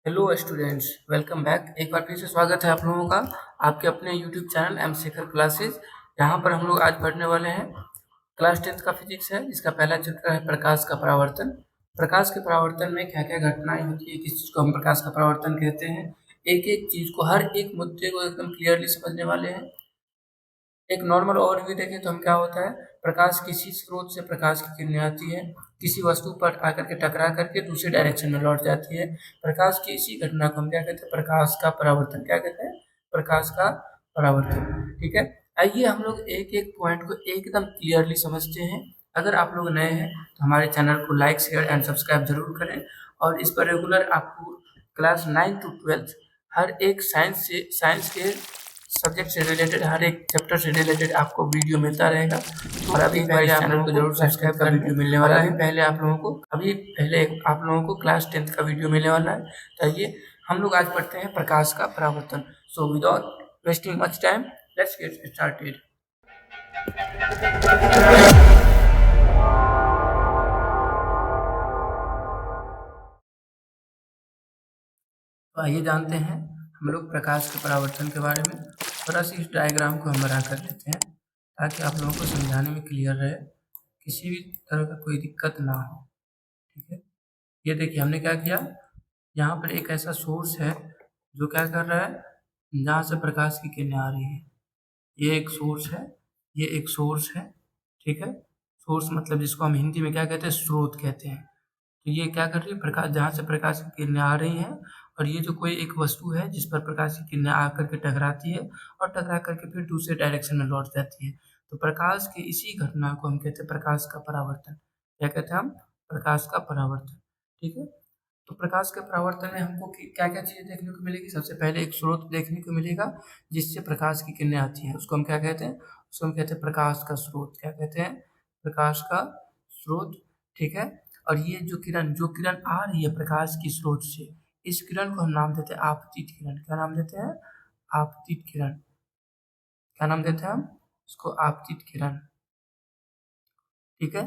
Hello students, welcome back. एक बार फिर से स्वागत है आप लोगों का आपके अपने YouTube channel M Shekhar classes. यहाँ पर हम लोग आज पढ़ने वाले हैं क्लास 10th का फिजिक्स है, जिसका पहला चैप्टर है प्रकाश का परावर्तन। प्रकाश के परावर्तन में क्या क्या घटनाएं होती है, किस चीज़ को हम प्रकाश का परावर्तन कहते हैं, एक एक चीज़ को, हर एक मुद्दे को एकदम क्लियरली समझने वाले हैं। एक नॉर्मल ओवरव्यू देखें तो हम क्या होता है, प्रकाश किसी स्रोत से प्रकाश की किरणें आती है, किसी वस्तु पर आकर के टकरा करके दूसरे डायरेक्शन में लौट जाती है। प्रकाश की इसी घटना को हम क्या कहते हैं, प्रकाश का परावर्तन। क्या कहते हैं? प्रकाश का परावर्तन। ठीक है, आइए हम लोग एक एक पॉइंट को एकदम क्लियरली समझते हैं। अगर आप लोग नए हैं तो हमारे चैनल को लाइक, शेयर एंड सब्सक्राइब जरूर करें। और इस पर रेगुलर आपको क्लास 9 to 12 हर एक साइंस के सब्जेक्ट से रिलेटेड, हर एक चैप्टर से रिलेटेड आपको वीडियो मिलता रहेगा। और अभी पहले चैनल को जरूर सब्सक्राइब का वीडियो मिलने वाला है। अभी पहले आप लोगों को क्लास 10th का वीडियो मिलने वाला है। तो आइए हम लोग आज पढ़ते हैं प्रकाश का परावर्तन। So without wasting much time, let's get started. तो आइए जानते हैं हम लोग प्रकाश के परावर्तन के बारे में। थोड़ा सा इस डायग्राम को हम बना कर लेते हैं ताकि आप लोगों को समझाने में क्लियर रहे, किसी भी तरह का कोई दिक्कत ना हो। ठीक है, ये देखिए हमने क्या किया, यहाँ पर एक ऐसा सोर्स है जो क्या कर रहा है, जहाँ से प्रकाश की किरणें आ रही है। ये एक सोर्स है, ये एक सोर्स है। ठीक है, सोर्स मतलब जिसको हम हिंदी में क्या कहते हैं, स्रोत कहते हैं। तो ये क्या कर रही है, प्रकाश, जहाँ से प्रकाश की किरणें आ रही हैं, और ये जो कोई एक वस्तु है जिस पर प्रकाश की किरणें आकर के टकराती है और टकरा करके फिर दूसरे डायरेक्शन में लौट जाती है। तो प्रकाश की इसी घटना को हम कहते हैं प्रकाश का परावर्तन। क्या कहते हैं हम? प्रकाश का परावर्तन। ठीक है, तो प्रकाश के परावर्तन में हमको क्या क्या चीज़ें देखने को मिलेगी। सबसे पहले एक स्रोत देखने को मिलेगा जिससे प्रकाश की किरणें आती हैं, उसको हम क्या कहते हैं? उसको हम कहते हैं प्रकाश का स्रोत। क्या कहते हैं? प्रकाश का स्रोत। ठीक है, और ये जो किरण आ रही है प्रकाश की स्रोत से, इस किरण को हम नाम देते हैं आपतित किरण। क्या नाम देते हैं? आपतित किरण। क्या नाम देते हैं हम इसको? आपतित किरण। ठीक है,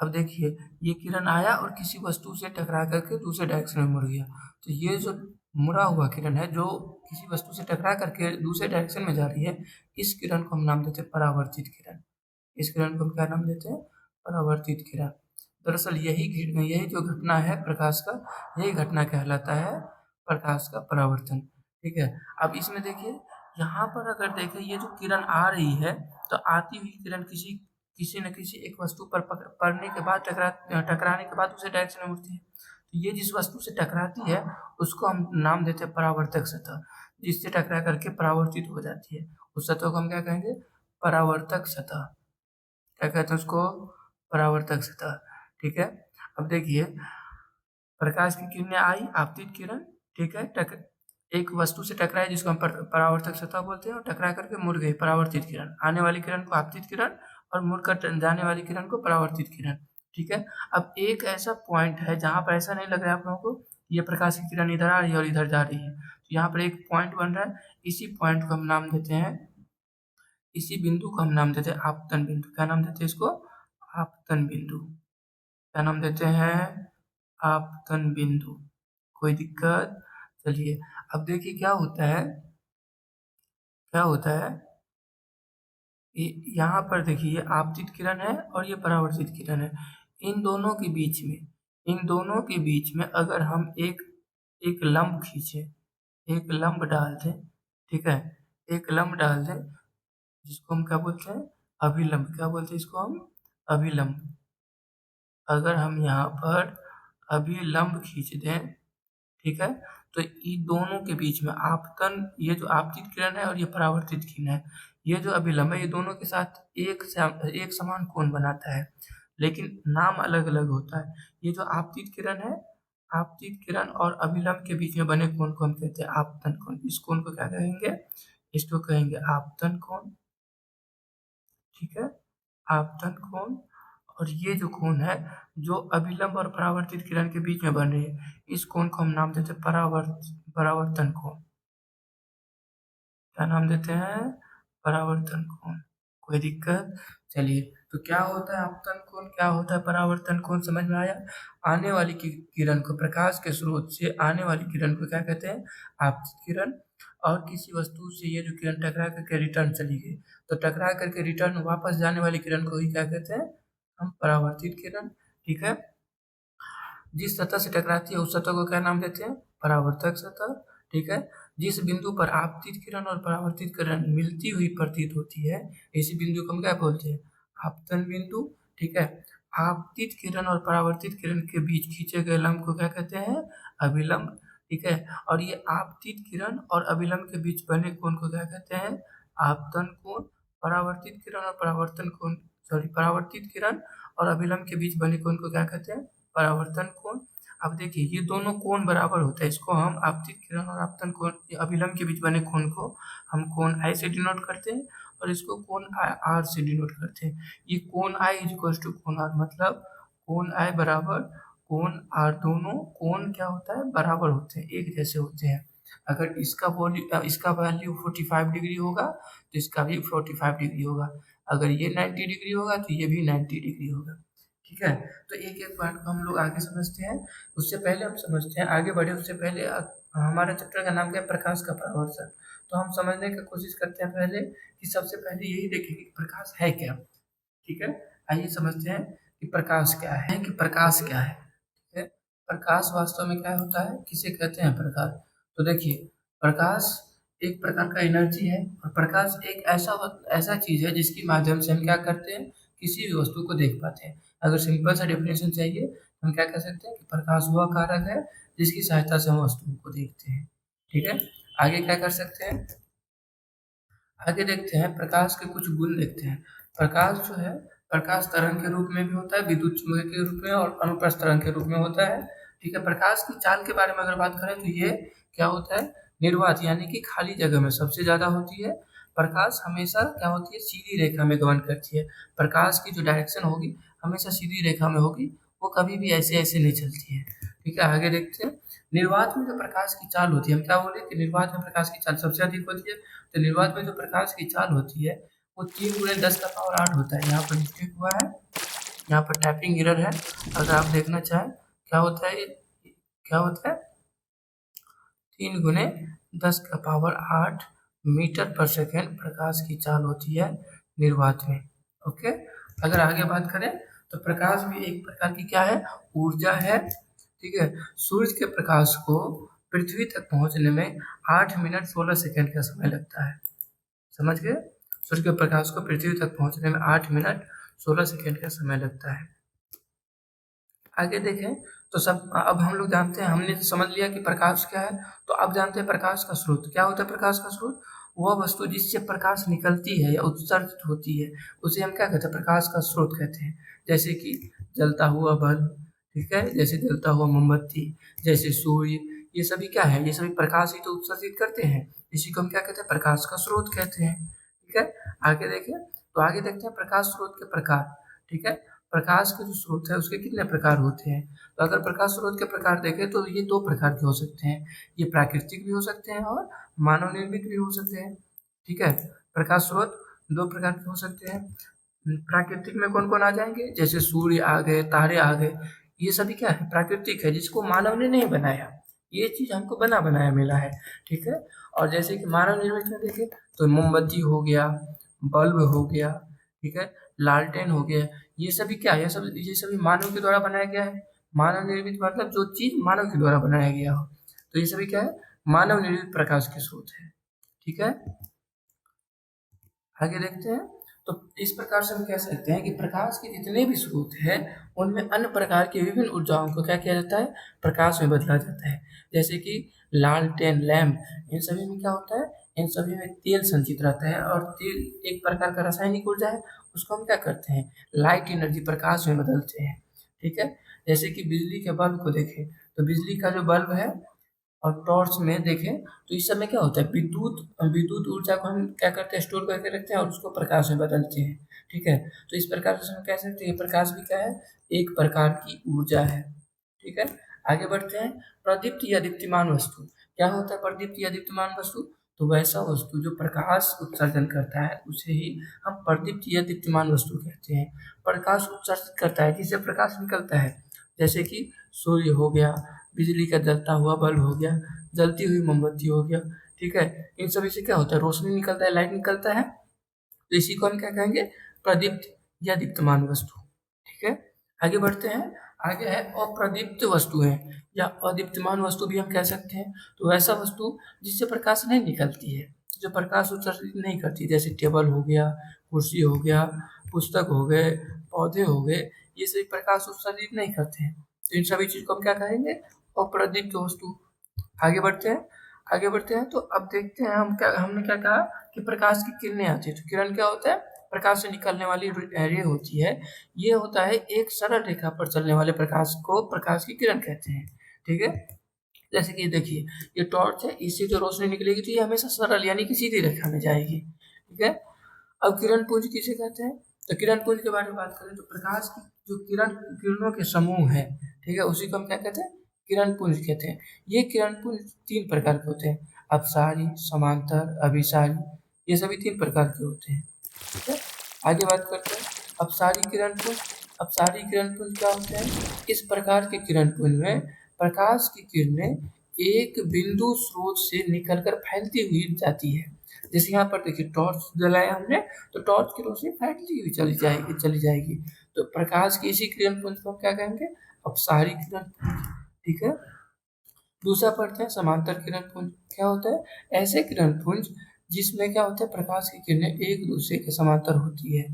अब देखिए ये किरण आया और किसी वस्तु से टकरा करके दूसरे डायरेक्शन में मुड़ गया। तो ये जो मुड़ा हुआ किरण है, जो किसी वस्तु से टकरा करके दूसरे डायरेक्शन में जा रही है, इस किरण को हम नाम देते हैं परावर्तित किरण। इस किरण को हम क्या नाम देते हैं? परावर्तित किरण। दरअसल यही जो घटना है प्रकाश का, यही घटना कहलाता है प्रकाश का परावर्तन। ठीक है, अब इसमें देखिए, यहाँ पर अगर देखें, ये जो किरण आ रही है, तो आती हुई किरण किसी किसी न किसी एक वस्तु पर पड़ने के बाद, टकराने के बाद उसे डायरेक्शन में मुड़ती है। तो ये जिस वस्तु से टकराती है उसको हम नाम देते हैं परावर्तक सतह। जिससे टकरा करके परावर्तित हो जाती है, उस सतह को हम क्या कहेंगे? परावर्तक सतह। क्या कहते हैं उसको? परावर्तक सतह। ठीक है, अब देखिए प्रकाश की किरणें आई, आपतित किरण। ठीक है, एक वस्तु से टकराई जिसको हम परावर्तक सतह बोलते हैं, और टकरा करके मुड़ गई, परावर्तित किरण। आने वाली किरण को आपतित किरण और मुड़कर जाने वाली किरण को परावर्तित किरण। ठीक है, अब एक ऐसा पॉइंट है जहाँ पर ऐसा नहीं लग रहा है आप लोगों को, ये प्रकाश की किरण इधर आ रही है और इधर जा रही है। तो यहाँ पर एक पॉइंट बन रहा है, इसी पॉइंट को हम नाम देते हैं, इसी बिंदु को हम नाम देते हैं आपतन बिंदु। क्या नाम देते हैं इसको? आपतन बिंदु। क्या नाम देते हैं? आपतन बिंदु। कोई दिक्कत? चलिए, अब देखिए क्या होता है, क्या होता है, यहाँ पर देखिए ये आपतित किरण है और ये परावर्तित किरण है। इन दोनों के बीच में अगर हम एक एक लंब खींचे, एक लंब डाल दें। ठीक है, एक लंब डाल दें जिसको हम क्या बोलते हैं? अभिलंब। क्या बोलते हैं इसको हम? अभिलंब। अगर हम यहाँ पर अभिलंब खींच दें, ठीक है, तो इन दोनों के बीच में आपतन, ये जो आपतित किरण है और ये परावर्तित किरण है, ये जो अभिलंब है, ये दोनों के साथ एक समान कोण बनाता है, लेकिन नाम अलग अलग होता है। ये जो आपतित किरण है, आपतित किरण और अभिलंब के बीच में बने कोण को हम कहते हैं आपतन कोण। इस कोण को क्या कहेंगे? इसको कहेंगे आपतन कोण। ठीक है, आपतन कोण। और ये जो कोण है, जो अभिलंब और परावर्तित किरण के बीच में बन रही है, इस कोण को हम नाम देते हैं परावर्तन कोण। क्या नाम देते हैं? परावर्तन कोण। कोई दिक्कत? चलिए, तो क्या होता है आपतन कोण, क्या होता है परावर्तन कोण, समझ में आया? आने वाली किरण को, प्रकाश के स्रोत से आने वाली किरण को क्या कहते हैं? आपतित किरण। और किसी वस्तु से ये जो किरण टकरा करके रिटर्न चली गई, तो टकरा करके रिटर्न वापस जाने वाली किरण को ही क्या कहते हैं? हम परावर्तित किरण। ठीक है, जिस सतह से टकराती है उस सतह को क्या नाम देते हैं? परावर्तक सतह। ठीक है, जिस बिंदु पर आपतित किरण और परावर्तित किरण मिलती हुई प्रतीत होती है, इसी बिंदु को हम क्या बोलते हैं? आपतन बिंदु। ठीक है, आपतित किरण और परावर्तित किरण के बीच खींचे गए लंब को क्या कहते हैं? अभिलंब। ठीक है, और ये आपतित किरण और अभिलंब के बीच बने कोण को क्या कहते हैं? आपतन कोण। परावर्तित किरण और परावर्तन कोण, परावर्तित किरण और अभिलंब के बीच बने कोण को क्या कहते हैं? परावर्तन कोण। अब देखिए ये दोनों कोण बराबर होता है, इसको हम आपतित किरण और आपतन कोण, अभिलंब के बीच बने कोण को हम कोण I से डिनोट करते हैं और इसको कोण R से डिनोट करते हैं। ये कोण I इज इक्वल टू कोण R, मतलब कोण I बराबर कोण R, दोनों कोण क्या होता है? बराबर होते हैं, एक जैसे होते हैं। अगर इसका वैल्यू 45 डिग्री होगा तो इसका भी 45 डिग्री होगा, अगर ये 90 डिग्री होगा तो ये भी 90 डिग्री होगा। ठीक है, तो एक एक पॉइंट को हम लोग आगे समझते हैं। उससे पहले हम समझते हैं, आगे बढ़े उससे पहले हमारे चैप्टर का नाम क्या है? प्रकाश का परावर्तन। तो हम समझने की कोशिश करते हैं पहले कि सबसे पहले यही देखें कि प्रकाश है क्या। ठीक है, आइए समझते हैं कि प्रकाश क्या है, कि प्रकाश क्या है। ठीक है, प्रकाश वास्तव में क्या होता है, किसे कहते हैं प्रकाश? तो देखिए, प्रकाश एक प्रकार का एनर्जी है, और प्रकाश एक ऐसा चीज है जिसके माध्यम से हम क्या करते हैं? किसी भी वस्तु को देख पाते हैं। अगर सिंपल सा डेफिनेशन चाहिए तो हम क्या कह सकते हैं कि प्रकाश वह कारक है जिसकी सहायता से हम वस्तुओं को देखते हैं। ठीक है, आगे क्या कर सकते हैं? आगे देखते हैं प्रकाश के कुछ गुण देखते हैं। प्रकाश जो है, प्रकाश तरंग के रूप में भी होता है, विद्युत चुम्बकीय के रूप में और अनुप्रस्थ तरंग के रूप में होता है। ठीक है, प्रकाश की चाल के बारे में अगर बात करें तो ये क्या होता है? निर्वात, यानी कि खाली जगह में सबसे ज्यादा होती है। प्रकाश हमेशा क्या होती है? सीधी रेखा में गमन करती है। प्रकाश की जो डायरेक्शन होगी हमेशा सीधी रेखा में होगी, वो कभी भी ऐसे ऐसे नहीं चलती है। ठीक है, आगे देखते हैं। निर्वात में जो प्रकाश की चाल होती है, हम क्या बोले कि निर्वात में प्रकाश की चाल सबसे अधिक होती है। तो निर्वात में जो प्रकाश की चाल होती है वो 3 × 10⁸ होता है। यहाँ पर मिस्टेक हुआ है, यहाँ पर टाइपिंग एरर है, अगर आप देखना चाहें क्या होता है, क्या होता है? 3 × 10⁸ मीटर पर सेकेंड प्रकाश की चाल होती है निर्वात में। ओके, अगर आगे बात करें तो प्रकाश भी एक प्रकार की क्या है? ऊर्जा है। ठीक है, सूर्य के प्रकाश को पृथ्वी तक पहुंचने में 8 मिनट 16 सेकेंड का समय लगता है। समझ गए? सूर्य के प्रकाश को पृथ्वी तक पहुंचने में 8 मिनट 16 सेकेंड का समय लगता है। आगे देखें तो सब, अब हम लोग जानते हैं, हमने समझ लिया कि प्रकाश क्या है, तो अब जानते हैं प्रकाश का स्रोत क्या होता है। प्रकाश का स्रोत वह वस्तु जिससे प्रकाश निकलती है या उत्सर्जित होती है, उसे हम क्या कहते हैं? प्रकाश का स्रोत कहते हैं। जैसे कि जलता हुआ बल्ब, ठीक है, जैसे जलता हुआ मोमबत्ती, जैसे सूर्य, ये सभी क्या है? ये सभी प्रकाश ही तो उत्सर्जित करते हैं, इसी को हम क्या कहते हैं? प्रकाश का स्रोत कहते हैं। ठीक है, आगे देखें तो आगे देखते हैं प्रकाश स्रोत के प्रकार। ठीक है, प्रकाश के जो स्रोत है उसके कितने प्रकार होते हैं? तो अगर प्रकाश स्रोत के प्रकार देखें तो ये 2 प्रकार के हो सकते हैं, ये प्राकृतिक भी हो सकते हैं और मानव निर्मित भी हो सकते हैं। ठीक है, प्रकाश स्रोत 2 प्रकार के हो सकते हैं। प्राकृतिक में कौन कौन आ जाएंगे? जैसे सूर्य आ गए, तारे आ गए, ये सभी क्या है? प्राकृतिक है, जिसको मानव ने नहीं बनाया, ये चीज हमको बना बनाया मिला है। ठीक है, और जैसे कि मानव निर्मित में देखें तो मोमबत्ती हो गया, बल्ब हो गया, ठीक है, लालटेन हो गया, ये सभी क्या है? ये सभी मानव के द्वारा बनाया गया है। मानव निर्मित मतलब जो चीज मानव के द्वारा बनाया गया हो, तो ये सभी क्या है? मानव निर्मित प्रकाश के स्रोत है। ठीक है, आगे देखते हैं। तो इस प्रकार से हम कह सकते हैं कि प्रकाश के जितने भी स्रोत हैं उनमें अन्य प्रकार की विभिन्न ऊर्जाओं को क्या किया जाता है? प्रकाश में बदला जाता है। जैसे कि लालटेन, लैंप, इन सभी में क्या होता है? इन सभी में तेल संचित रहता है, और तेल एक प्रकार का रासायनिक ऊर्जा है, उसको हम क्या करते हैं? लाइट एनर्जी, प्रकाश में बदलते हैं। ठीक है, जैसे कि बिजली के बल्ब को देखें तो बिजली का जो बल्ब है और टॉर्च में देखें तो इस समय क्या होता है? विद्युत विद्युत ऊर्जा को हम क्या करते हैं? स्टोर करके रखते हैं और उसको प्रकाश में बदलते हैं। ठीक है, तो इस प्रकार से हम कह सकते हैं प्रकाश भी क्या है? एक प्रकार की ऊर्जा है। ठीक है, आगे बढ़ते हैं। प्रदीप्त या दीप्तिमान वस्तु क्या होता है? प्रदीप्त या दीप्तिमान वस्तु तो वैसा वस्तु जो प्रकाश उत्सर्जन करता है उसे ही हम प्रदीप्त या दीप्तिमान वस्तु कहते हैं। प्रकाश उत्सर्जित करता है जिससे प्रकाश निकलता है, जैसे कि सूर्य हो गया, बिजली का जलता हुआ बल्ब हो गया, जलती हुई मोमबत्ती हो गया, ठीक है। इन सभी से क्या होता है, रोशनी निकलता है, लाइट निकलता है। तो इसी को हम क्या कहेंगे, प्रदीप्त या दीप्तमान वस्तु, ठीक है। आगे बढ़ते हैं। आगे है अप्रदीप्त वस्तुएं या अदीप्तमान वस्तु भी हम कह सकते हैं। तो वैसा वस्तु जिससे प्रकाश नहीं निकलती है, जो प्रकाश उत्सर्जित नहीं करती, जैसे टेबल हो गया, कुर्सी हो गया, पुस्तक हो गए, पौधे हो गए, ये सभी प्रकाश उत्सर्जित नहीं करते हैं। तो इन सभी चीज को हम क्या कहेंगे, अप्रदीप्त वस्तु। आगे बढ़ते हैं। आगे बढ़ते हैं तो अब देखते हैं हमने क्या कहा कि प्रकाश की किरणें आती है। तो किरण क्या होता है, प्रकाश से निकलने वाली रे होती है। ये होता है एक सरल रेखा पर चलने वाले प्रकाश को प्रकाश की किरण कहते हैं, ठीक है। जैसे कि देखिए, ये टॉर्च है, इससे जो रोशनी निकलेगी तो ये हमेशा सरल यानी कि सीधी रेखा में जाएगी, ठीक है। अब किरण पुंज किसे कहते हैं, तो किरण पुंज के बारे में बात करें तो प्रकाश की जो किरणों के समूह है, ठीक है, उसी को हम क्या कहते हैं, किरण पुंज कहते हैं। ये किरण पुंज 3 प्रकार के होते हैं, अपसारी, समांतर, अभिसारी, ये सभी 3 प्रकार के होते हैं, ठीक है। आगे बात करते हैं अपसारी किरण पुंज। अपसारी किरण पुंज क्या होते हैं, इस प्रकार के किरण पुंज में प्रकाश की किरणें एक बिंदु स्रोत से निकलकर फैलती हुई जाती है। जैसे यहाँ पर देखिए, टॉर्च जलाया हमने तो टॉर्च की रोशनी फैलती हुई चली जाएगी। तो प्रकाश की इसी किरण पुंज को हम क्या कहेंगे, अपसारी किरण पुंज, ठीक है। दूसरा पढ़ते हैं समांतर किरण पुंज। क्या होता है, ऐसे किरण पुंज जिसमें क्या होता है, प्रकाश की किरणें एक दूसरे के समांतर होती है।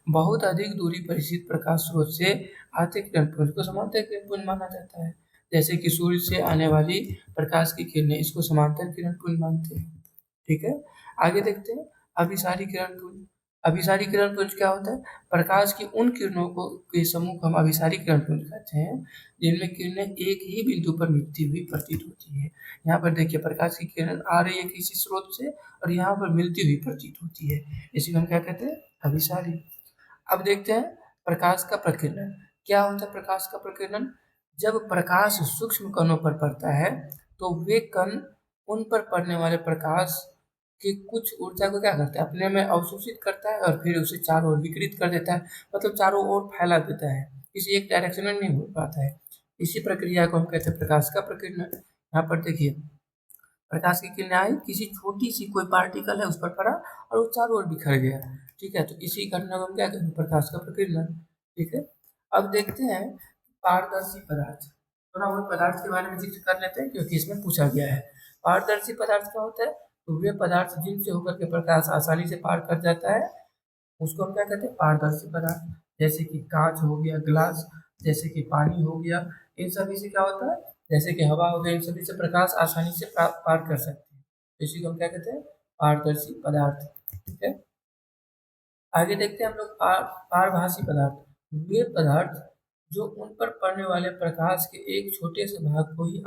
बहुत अधिक दूरी पर स्थित प्रकाश स्रोत से आते किरण पुंज को समांतर किरण पुंज माना जाता है। जैसे कि सूर्य से आने वाली प्रकाश की किरणें, इसको समांतर किरण पुंज मानते हैं, ठीक है। आगे देखते हैं अभिसारी किरण पुंज। अभिसारी किरण पुंज क्या होता है, प्रकाश की उन किरणों को के समूह को हम अभिसारी किरण पुंज कहते हैं जिनमें किरणें एक ही बिंदु पर मिलती हुई प्रतीत होती है। यहाँ पर देखिए, प्रकाश की किरण आ रही है किसी स्रोत से और यहाँ पर मिलती हुई प्रतीत होती है, इसी को हम क्या कहते हैं, अभिसारी। अब देखते हैं प्रकाश का प्रकीर्णन। क्या होता है प्रकाश का प्रकीर्णन, जब प्रकाश सूक्ष्म कणों पर पड़ता है तो वे कण उन पर पड़ने वाले प्रकाश की कुछ ऊर्जा को क्या करता है, अपने में अवशोषित करता है और फिर उसे चारों ओर विकिरित कर देता है, मतलब चारों ओर फैला देता है, किसी एक डायरेक्शन में नहीं हो पाता है। इसी प्रक्रिया को हम कहते हैं प्रकाश का प्रकीर्णन। यहाँ पर देखिए, प्रकाश की किरणें आई, किसी छोटी सी कोई पार्टिकल है उस पर पड़ा और वो चारों ओर बिखर गया, ठीक है। तो इसी घटना को हम क्या कहते हैं, प्रकाश का प्रकीर्णन, ठीक है। अब देखते हैं पारदर्शी पदार्थ। थोड़ा बहुत पदार्थ के बारे में जिक्र कर लेते हैं क्योंकि इसमें पूछा गया है। पारदर्शी पदार्थ क्या होता है, तो वे पदार्थ जिनसे होकर के प्रकाश आसानी से पार कर जाता है उसको हम क्या कहते हैं, पारदर्शी पदार्थ। जैसे कि कांच हो गया, ग्लास, जैसे कि पानी हो गया, इन सभी से क्या होता है, जैसे कि हवा हो गया, इन सभी से प्रकाश आसानी से पार कर सकते हैं। तो इसी को हम क्या कहते हैं, पारदर्शी पदार्थ, ठीक है। आगे देखते हैं हम लोग पारभासी पदार्थ। वे पदार्थ जो उन पर पड़ने वाले प्रकाश के एक छोटे से भाग को ही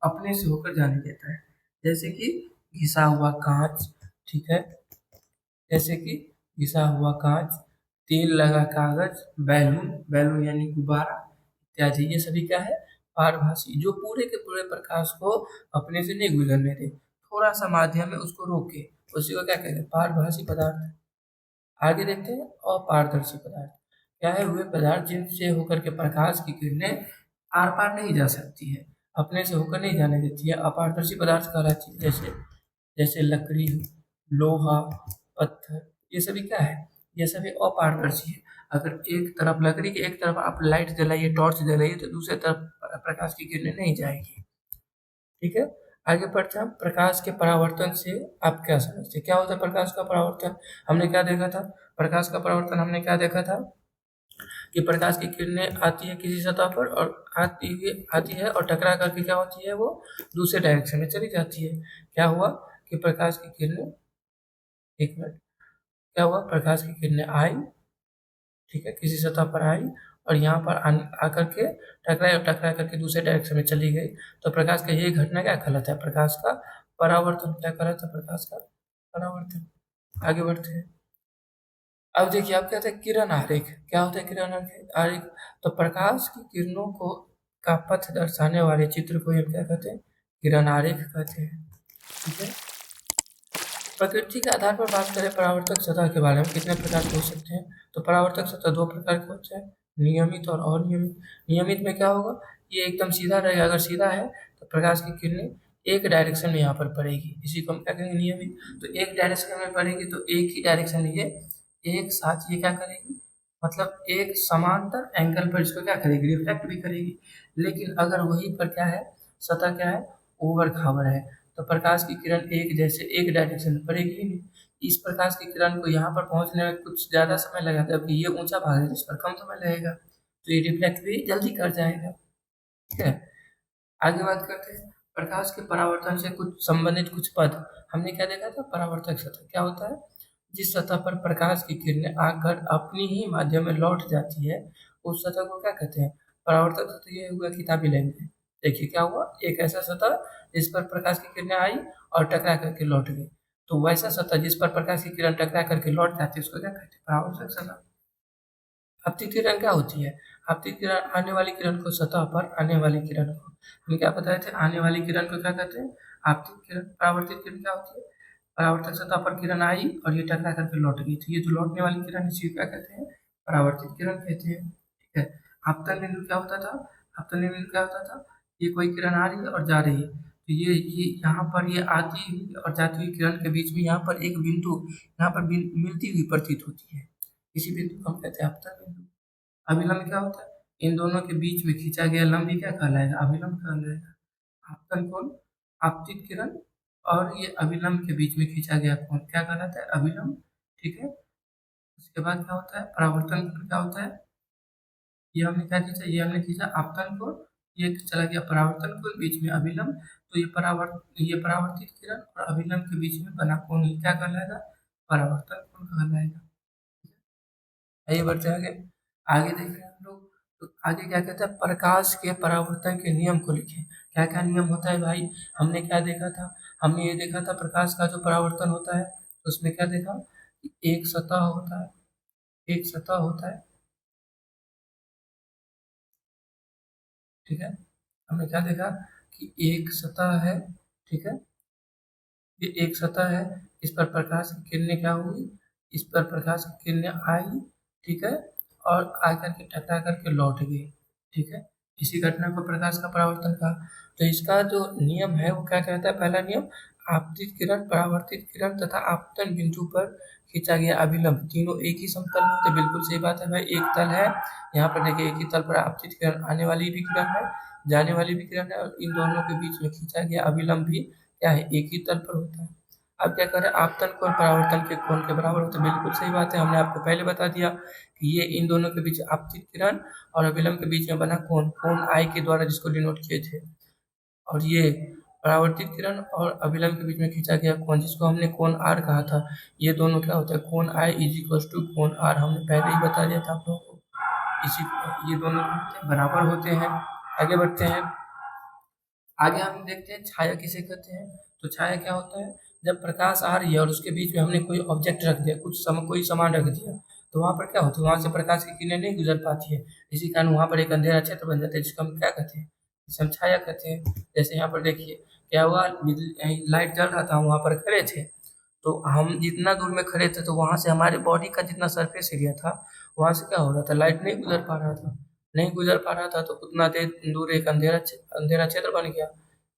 अपने से होकर जाने देता है, जैसे कि घिसा हुआ कांच, ठीक है, जैसे कि घिसा हुआ कांच, तेल लगा कागज, बैलून, बैलून यानी गुब्बारा इत्यादि, ये सभी क्या है, पारभासी, जो पूरे के पूरे प्रकाश को अपने से नहीं गुजरने दे, थोड़ा सा माध्यम में उसको रोके, उसी को क्या कहते हैं, पारभासी पदार्थ। आगे देखते हैं अपारदर्शी पदार्थ। क्या है, वे पदार्थ जिनसे होकर के प्रकाश की किरणें आर पार नहीं जा सकती है, अपने से होकर नहीं जाने देती है, अपारदर्शी पदार्थ कहलाती है। जैसे जैसे लकड़ी, लोहा, पत्थर, ये सभी क्या है, ये सभी अपारदर्शी है। अगर एक तरफ लकड़ी के एक तरफ आप लाइट जलाइए, टॉर्च जलाइए, तो दूसरे तरफ प्रकाश की किरणें नहीं जाएगी, ठीक है। आगे बढ़ते हैं, प्रकाश के परावर्तन से आप क्या समझते हैं, क्या होता है प्रकाश का परावर्तन। हमने क्या देखा था, प्रकाश का परावर्तन हमने क्या देखा था कि प्रकाश की किरणें आती है किसी सतह पर और आती है और टकरा करके क्या होती है, वो दूसरे डायरेक्शन में चली जाती है। क्या हुआ कि प्रकाश की किरणें, एक मिनट, क्या हुआ, प्रकाश की किरणें आई, ठीक है, किसी सतह पर आई और यहाँ पर आकर के टकराई और टकरा करके दूसरे डायरेक्शन में चली गई। तो प्रकाश का ये घटना क्या कहलाता है, प्रकाश का परावर्तन। क्या कहलाता है, प्रकाश का परावर्तन। आगे बढ़ते हैं। अब देखिए, आप कहते हैं किरण आरेख। क्या होता है किरण आरेख, तो प्रकाश की किरणों को का पथ दर्शाने वाले चित्र को हम क्या कहते हैं, किरण आरेख कहते हैं, ठीक है। प्रकृति के आधार पर बात करें परावर्तक सतह के बारे में कितने प्रकार के हो सकते हैं, तो परावर्तक सतह दो प्रकार के होते हैं, नियमित और अनियमित। नियमित में क्या होगा, ये एकदम सीधा रहेगा, अगर सीधा है तो प्रकाश की किरणें एक डायरेक्शन में यहाँ पर पड़ेगी, इसी को हम क्या कहेंगे नियमित। तो एक डायरेक्शन में पड़ेगी तो एक ही डायरेक्शन में ये एक साथ ये क्या करेगी, मतलब एक समांतर एंगल पर इसको क्या करेगी, रिफ्लेक्ट भी करेगी। लेकिन अगर वहीं पर क्या है, सतह क्या है, ओवर खावर है, तो प्रकाश की किरण एक जैसे एक डायरेक्शन में पड़ेगी ही नहीं। इस प्रकाश की किरण को यहाँ पर पहुँचने में कुछ ज़्यादा समय लगा, जबकि ये ऊंचा भाग है जिस पर कम समय लगेगा, तो ये रिफ्लेक्ट भी जल्दी कर जाएगा। ठीक है, आगे बात करते हैं प्रकाश के परावर्तन से कुछ संबंधित कुछ पद। हमने क्या देखा था, परावर्तक सतह क्या होता है, जिस सतह पर प्रकाश की किरणें आकर अपनी ही माध्यम में लौट जाती है उस सतह को क्या कहते हैं, परावर्तक सतह। ये हुआ किताबी लैंग्वेज। देखिए क्या हुआ, एक ऐसा सतह जिस पर प्रकाश की किरणें आई और टकरा करके लौट गई, तो वैसा सतह जिस पर प्रकाश की किरण टकरा करके लौट जाती है उसको क्या कहते हैं, परावर्तक सतह। आपतित किरण क्या होती है, आपतित किरण आने वाली किरण को, सतह पर आने वाली किरण को हम क्या बताए थे, आने वाली किरण को क्या कहते हैं, आपतित किरण। परावर्तित किरण क्या होती है, परावर्तक सतह पर किरण आई और ये टकरा करके लौट गई, तो ये जो लौटने वाली किरण इसी को क्या कहते हैं, परावर्तित किरण कहते हैं। ठीक है, आपतन बिंदु क्या होता था, आपतन बिंदु क्या होता था, ये कोई किरण आ रही है और जा रही है, तो ये यहाँ पर ये आती हुई और जाती हुई किरण के बीच में यहाँ पर एक बिंदु यहाँ पर मिलती हुई प्रतीत होती है, इसी बिंदु को हम कहते हैं आपतन बिंदु। अभिलंब क्या होता है, इन दोनों के बीच में खींचा गया लंब ही क्या कहलाएगा, अभिलंब कहलाएगा। आपतन कोण, आपतित किरण और ये अभिलंब के बीच में खींचा गया कोण क्या कहलाता है, अभिलंब। ठीक है, उसके बाद क्या होता है, परावर्तन कोण क्या होता है, ये हमने क्या खींचा, ये हमने खींचा आपतन कोण, ये चला गया परावर्तन कोण, बीच में अभिलंब, तो ये परावर्तित किरण और अभिलंब के बीच में बना कोण ये क्या कहलाएगा, परावर्तन कोण कहलाएगा। आइए बढ़ते आगे, आगे देख रहे हैं हम लोग, तो आगे क्या कहता है, प्रकाश के परावर्तन के नियम को लिखें। क्या क्या नियम होता है भाई, हमने क्या देखा था, हमने ये देखा था प्रकाश का जो परावर्तन होता है तो उसमें क्या देखा कि एक सतह होता है, एक सतह होता है। ठीक है, हमने क्या देखा कि एक सतह है। ठीक है, ये एक सतह है, इस पर प्रकाश की किरणें क्या हुई, इस पर प्रकाश की किरणें आई। ठीक है, और आकर के टकरा करके लौट गई। ठीक है, इसी घटना को प्रकाश का परावर्तन कहा। तो इसका जो नियम है वो क्या कहता है, पहला नियम, आपतित किरण, परावर्तित किरण तथा आपतन बिंदु पर खींचा गया अभिलंब तीनों एक ही समतल में होते। बिल्कुल सही बात है भाई, एक तल है, यहाँ पर देखिए एक ही तल पर आपतित किरण, आने वाली भी किरण है, जाने वाली भी किरण है, और इन दोनों के बीच में खींचा गया अभिलंब भी क्या है, एक ही तल पर होता है। अब क्या करें, आपतन कोण परावर्तन के कोण के बराबर होता है। बिल्कुल सही बात है, हमने आपको पहले बता दिया कि ये इन दोनों के बीच आपतित किरण और अभिलंब के बीच में बना कोण, कोण आई के द्वारा जिसको डिनोट किए थे, और ये परावर्तित किरण और अभिलंब के बीच में खींचा गया कोण जिसको हमने कोण आर कहा था, ये दोनों क्या होता है, कोण आई इज इक्वल टू कोण आर, हमने पहले ही बता दिया था आप लोगों को। इसी ये दोनों बराबर होते हैं। आगे बढ़ते हैं, आगे हम देखते हैं छाया किसे कहते हैं। तो छाया क्या होता है, जब प्रकाश आ रही है और उसके बीच में हमने कोई ऑब्जेक्ट रख दिया, कोई सामान रख दिया, तो वहाँ पर क्या होता है, वहाँ से प्रकाश की किरणें नहीं गुजर पाती है, इसी कारण वहाँ पर एक अंधेरा क्षेत्र बन जाता है जिसको हम क्या कहते हैं, जिसे हम छाया कहते हैं। जैसे यहाँ पर देखिए क्या हुआ, लाइट जल रहा था, हम वहाँ पर खड़े थे, तो हम जितना दूर में खड़े थे तो वहाँ से हमारे बॉडी का जितना सरफेस एरिया था वहाँ से क्या हो रहा था, लाइट नहीं गुजर पा रहा था, नहीं गुजर पा रहा था, तो उतना देर दूर एक अंधेरा क्षेत्र बन गया,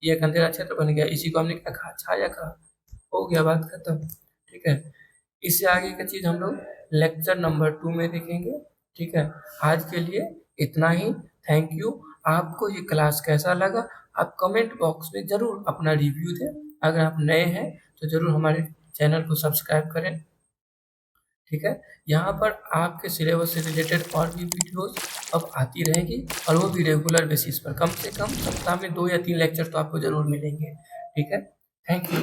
ये एक अंधेरा क्षेत्र बन गया, इसी को हमने क्या कहा, छाया कहा। हो गया बात खत्म। ठीक है, इससे आगे की चीज़ हम लोग लेक्चर नंबर 2 में देखेंगे। ठीक है, आज के लिए इतना ही। Thank you. आपको ये क्लास कैसा लगा आप कमेंट बॉक्स में ज़रूर अपना रिव्यू दें। अगर आप नए हैं तो ज़रूर हमारे चैनल को सब्सक्राइब करें। ठीक है, यहाँ पर आपके सिलेबस से रिलेटेड और भी वीडियोस अब आती रहेगी, और वो भी रेगुलर बेसिस पर, कम से कम सप्ताह में 2 या 3 लेक्चर तो आपको ज़रूर मिलेंगे। ठीक है, थैंक यू।